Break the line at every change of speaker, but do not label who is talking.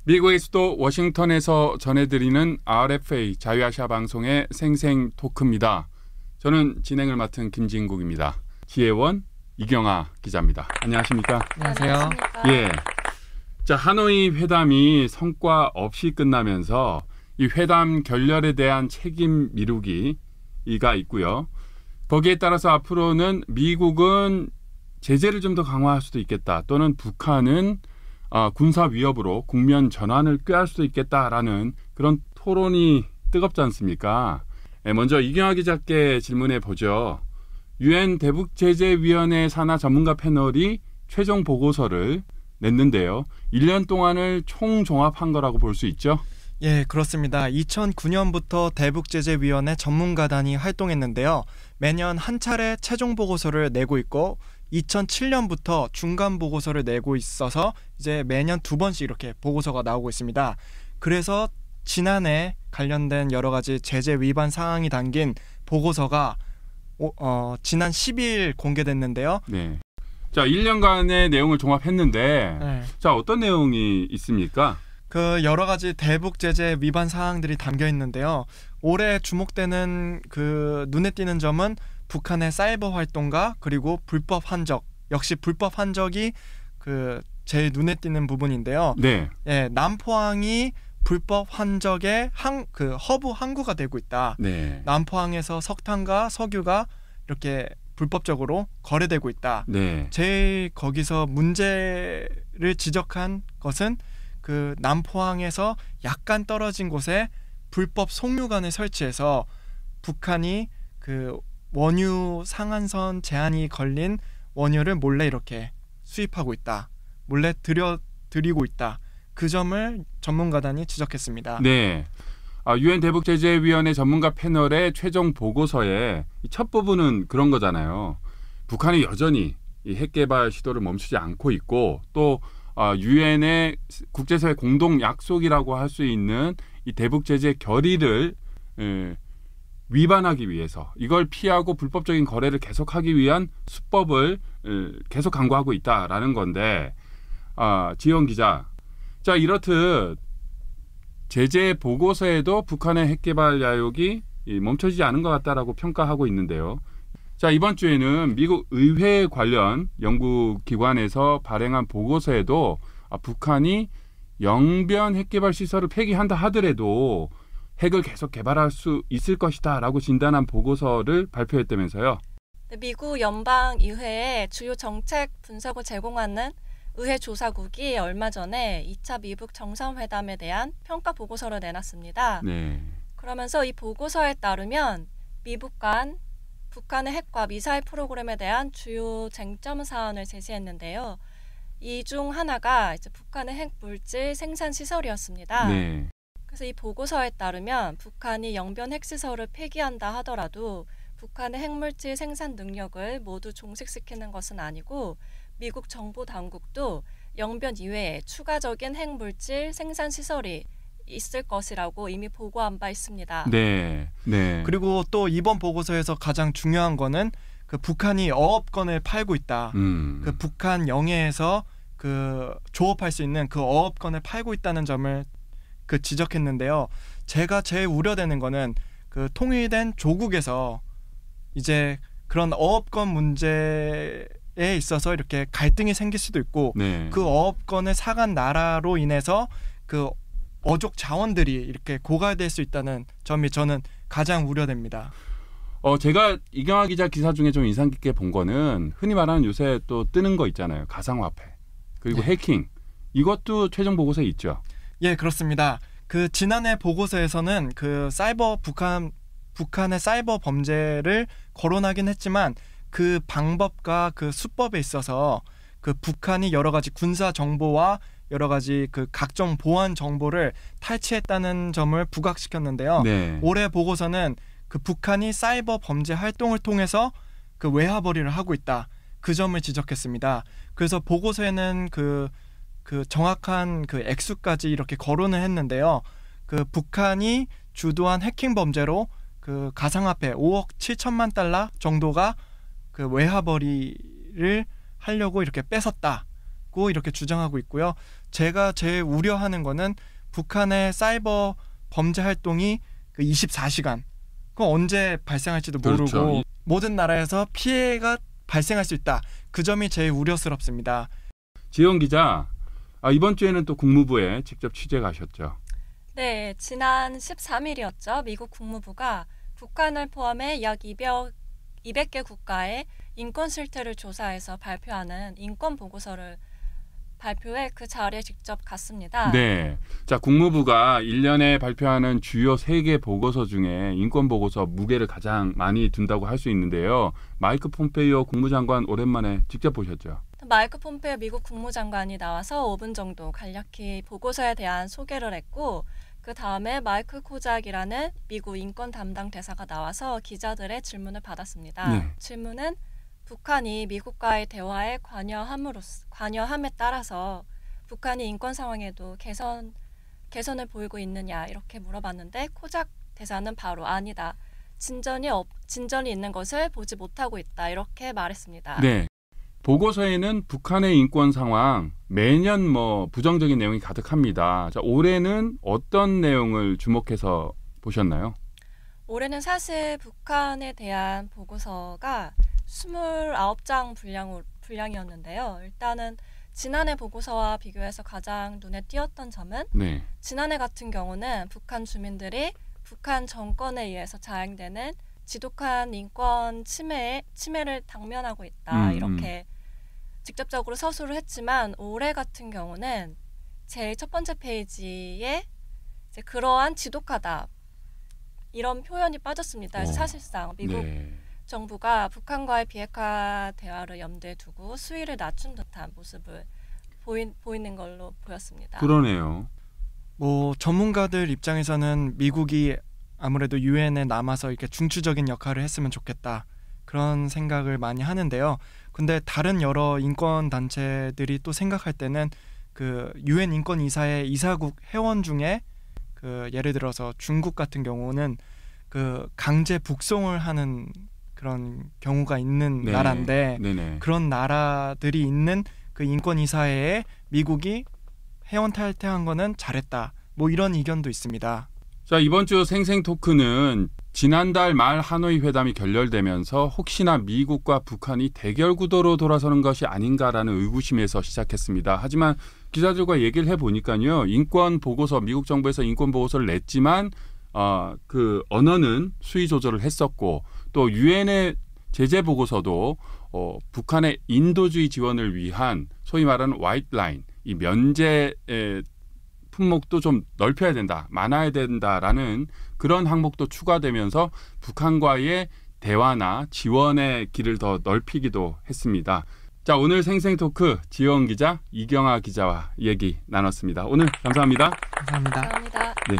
미국의 수도 워싱턴에서 전해드리는 RFA 자유아시아 방송의 생생 토크입니다. 저는 진행을 맡은 김진국입니다. 지혜원, 이경아 기자입니다. 안녕하십니까?
안녕하세요.
예. 자, 하노이 회담이 성과 없이 끝나면서 이 회담 결렬에 대한 책임 미루기가 있고요. 거기에 따라서 앞으로는 미국은 제재를 좀 더 강화할 수도 있겠다. 또는 북한은 군사 위협으로 국면 전환을 꾀할 수도 있겠다라는 그런 토론이 뜨겁지 않습니까? 먼저 이경아 기자께 질문해 보죠. 유엔 대북제재위원회 산하 전문가 패널이 최종 보고서를 냈는데요. 1년 동안을 총종합한 거라고 볼 수 있죠?
예, 그렇습니다. 2009년부터 대북제재위원회 전문가단이 활동했는데요. 매년 한 차례 최종 보고서를 내고 있고 2007년부터 중간 보고서를 내고 있어서 이제 매년 2번씩 이렇게 보고서가 나오고 있습니다. 그래서 지난해 관련된 여러 가지 제재 위반 사항이 담긴 보고서가 지난 10일 공개됐는데요.
네. 자, 1년간의 내용을 종합했는데
네.
자, 어떤 내용이 있습니까?
그 여러 가지 대북 제재 위반 사항들이 담겨 있는데요. 올해 주목되는 그 눈에 띄는 점은 북한의 사이버 활동과 그리고 불법 환적, 역시 불법 환적이 그 제일 눈에 띄는 부분인데요.
네.
예, 남포항이 불법 환적의 허브 항구가 되고 있다.
네.
남포항에서 석탄과 석유가 이렇게 불법적으로 거래되고 있다.
네.
제일 거기서 문제를 지적한 것은 그 남포항에서 약간 떨어진 곳에 불법 송유관을 설치해서 북한이 그 원유 상한선 제한이 걸린 원유를 몰래 이렇게 수입하고 있다. 몰래 들이고 있다. 그 점을 전문가단이 지적했습니다.
네. 유엔 대북제재위원회 전문가 패널의 최종 보고서의 첫 부분은 그런 거잖아요. 북한이 여전히 이 핵개발 시도를 멈추지 않고 있고 또 유엔의 국제사회 공동 약속이라고 할 수 있는 이 대북제재 결의를 위반하기 위해서 이걸 피하고 불법적인 거래를 계속하기 위한 수법을 계속 강구하고 있다라는 건데 지혜원 기자, 자 이렇듯 제재 보고서에도 북한의 핵개발 야욕이 멈춰지지 않은 것 같다라고 평가하고 있는데요. 자, 이번 주에는 미국 의회 관련 연구기관에서 발행한 보고서에도 북한이 영변 핵개발 시설을 폐기한다 하더라도 핵을 계속 개발할 수 있을 것이다 라고 진단한 보고서를 발표했다면서요.
미국 연방의회에 주요 정책 분석을 제공하는 의회 조사국이 얼마 전에 2차 미북 정상회담에 대한 평가 보고서를 내놨습니다.
네.
그러면서 이 보고서에 따르면 미북 간 북한의 핵과 미사일 프로그램에 대한 주요 쟁점 사안을 제시했는데요. 이 중 하나가 이제 북한의 핵 물질 생산 시설이었습니다.
네.
그래서 이 보고서에 따르면 북한이 영변 핵시설을 폐기한다 하더라도 북한의 핵물질 생산 능력을 모두 종식시키는 것은 아니고 미국 정보 당국도 영변 이외에 추가적인 핵물질 생산 시설이 있을 것이라고 이미 보고한 바 있습니다.
네. 네.
그리고 또 이번 보고서에서 가장 중요한 거는 그 북한이 어업권을 팔고 있다. 그 북한 영해에서 그 조업할 수 있는 그 어업권을 팔고 있다는 점을 그 지적했는데요. 제가 제일 우려되는 거는 그 통일된 조국에서 이제 그런 어업권 문제에 있어서 이렇게 갈등이 생길 수도 있고
네.
그 어업권을 사간 나라로 인해서 그 어족 자원들이 이렇게 고갈될 수 있다는 점이 저는 가장 우려됩니다.
제가 이경아 기자 기사 중에 좀 인상 깊게 본 거는 흔히 말하는 요새 또 뜨는 거 있잖아요. 가상화폐 그리고
네.
해킹 이것도 최종 보고서에 있죠.
예, 그렇습니다. 그 지난해 보고서에서는 그 북한의 사이버 범죄를 거론하긴 했지만 그 방법과 그 수법에 있어서 그 북한이 여러 가지 군사 정보와 여러 가지 그 각종 보안 정보를 탈취했다는 점을 부각시켰는데요.
네.
올해 보고서는 그 북한이 사이버 범죄 활동을 통해서 그 외화벌이를 하고 있다. 그 점을 지적했습니다. 그래서 보고서에는 그 정확한 그 액수까지 이렇게 거론을 했는데요. 그 북한이 주도한 해킹 범죄로 그 가상화폐 5억 7천만 달러 정도가 그 외화벌이를 하려고 이렇게 뺏었다고 이렇게 주장하고 있고요. 제가 제일 우려하는 거는 북한의 사이버 범죄 활동이 그 24시간, 그 언제 발생할지도 모르고
그렇죠.
모든 나라에서 피해가 발생할 수 있다. 그 점이 제일 우려스럽습니다.
지영 기자, 이번 주에는 또 국무부에 직접 취재 가셨죠.
네, 지난 13일이었죠. 미국 국무부가 북한을 포함해 약 200개 국가의 인권 실태를 조사해서 발표하는 인권 보고서를 발표해 그 자리에 직접 갔습니다.
네. 자, 국무부가 1년에 발표하는 주요 3개 보고서 중에 인권 보고서 무게를 가장 많이 둔다고 할 수 있는데요. 마이크 폼페이오 국무장관 오랜만에 직접 보셨죠?
마이크 폼페이오 미국 국무장관이 나와서 5분 정도 간략히 보고서에 대한 소개를 했고 그 다음에 마이클 코작이라는 미국 인권 담당 대사가 나와서 기자들의 질문을 받았습니다.
네.
질문은 북한이 미국과의 대화에 관여함에 따라서 북한이 인권 상황에도 개선을 보이고 있느냐 이렇게 물어봤는데 코작 대사는 바로 아니다. 진전이 있는 것을 보지 못하고 있다 이렇게 말했습니다.
네. 보고서에는 북한의 인권 상황 매년 부정적인 내용이 가득합니다. 자, 올해는 어떤 내용을 주목해서 보셨나요?
올해는 사실 북한에 대한 보고서가 29장 분량이었는데요. 일단은 지난해 보고서와 비교해서 가장 눈에 띄었던 점은
네.
지난해 같은 경우는 북한 주민들이 북한 정권에 의해서 자행되는 지독한 인권 침해를 당면하고 있다. 이렇게 직접적으로 서술을 했지만 올해 같은 경우는 제일 첫 번째 페이지에 이제 그러한 지독하다 이런 표현이 빠졌습니다. 그래서 사실상 미국 정부가 북한과의 비핵화 대화를 염두에 두고 수위를 낮춘 듯한 모습을 보이는 걸로 보였습니다.
그러네요.
전문가들 입장에서는 미국이 아무래도 유엔에 남아서 이렇게 중추적인 역할을 했으면 좋겠다. 그런 생각을 많이 하는데요. 근데 다른 여러 인권 단체들이 또 생각할 때는 그 유엔 인권 이사의 이사국 회원 중에 그 예를 들어서 중국 같은 경우는 그 강제 북송을 하는 그런 경우가 있는 나라인데 그런 나라들이 있는 그 인권 이사회에 미국이 회원 탈퇴한 거는 잘했다. 이런 의견도 있습니다.
자, 이번 주 생생 토크는 지난달 말 하노이 회담이 결렬되면서 혹시나 미국과 북한이 대결 구도로 돌아서는 것이 아닌가라는 의구심에서 시작했습니다. 하지만 기자들과 얘기를 해보니까요. 인권 보고서, 미국 정부에서 인권 보고서를 냈지만 그 언어는 수위 조절을 했었고 또 유엔의 제재 보고서도 북한의 인도주의 지원을 위한 소위 말하는 화이트 라인, 이 면제 품목도 좀 넓혀야 된다, 많아야 된다라는 그런 항목도 추가되면서 북한과의 대화나 지원의 길을 더 넓히기도 했습니다. 자, 오늘 생생 토크 지영 기자, 이경아 기자와 얘기 나눴습니다. 오늘 감사합니다.
감사합니다.
감사합니다.
네.